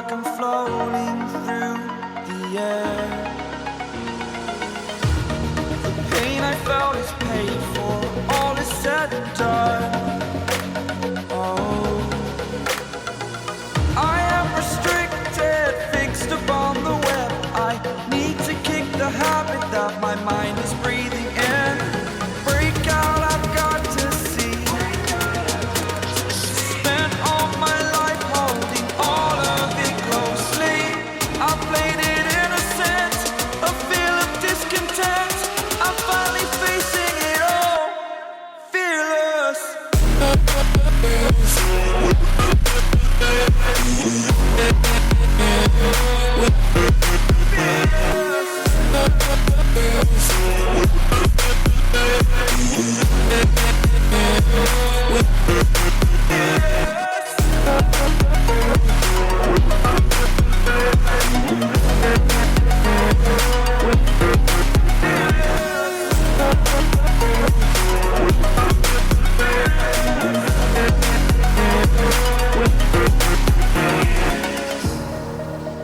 like I'm floating through the air. The pain I felt is paid for, all is said and done. Oh, I am restricted, fixed upon the web. I need to kick the habit that my mind is breathing in. Break out, I've got to see. Spent all my life holding all of it closely. I played it innocent, a feel of discontent. I'm finally facing it all, fearless.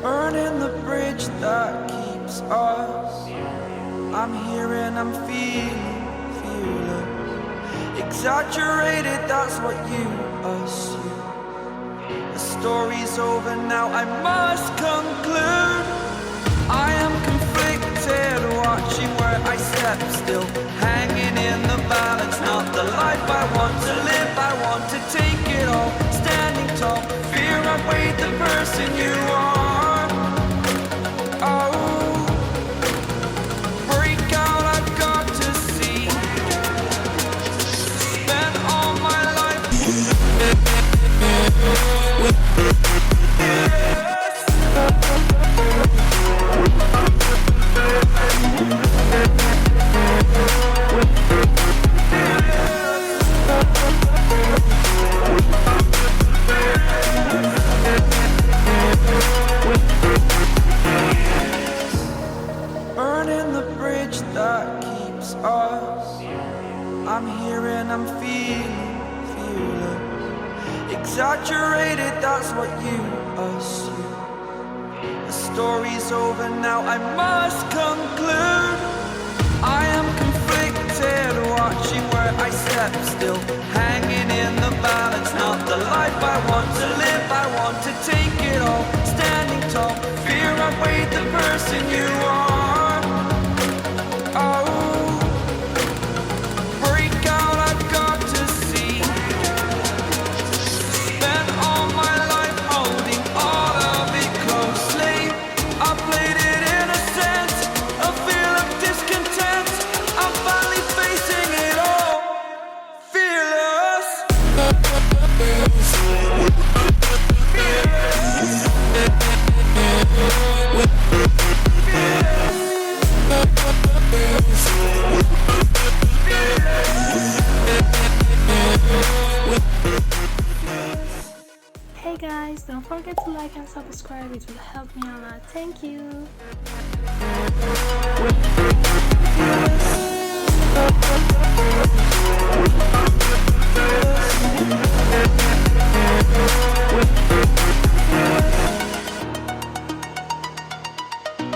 Burning the bridge that keeps us. I'm here and I'm feeling fearless. Exaggerated, that's what you assume. The story's over now, I must conclude. I am conflicted, watching where I step still, hanging in the balance. Not the life I want to live, I want to take it all. Standing tall, fear outweighed the person you are. Oh, break out, I've got to see. Spent all my life. Burning the bridge that keeps us. I'm here and I'm feeling fearless. Exaggerated, that's what you assume. The story's over now, I must conclude. I am conflicted, watching where I step still, hanging in the balance. Not the life I want to live, I want to take it all. Standing tall, fear outweighed the person you are. Oh, break out, I've got to see. Spent all my life holding all of it closely. I played it innocent, a feel of discontent. I'm finally facing it all, fearless. Hey guys, don't forget to like and subscribe, it will help me a lot. Thank you.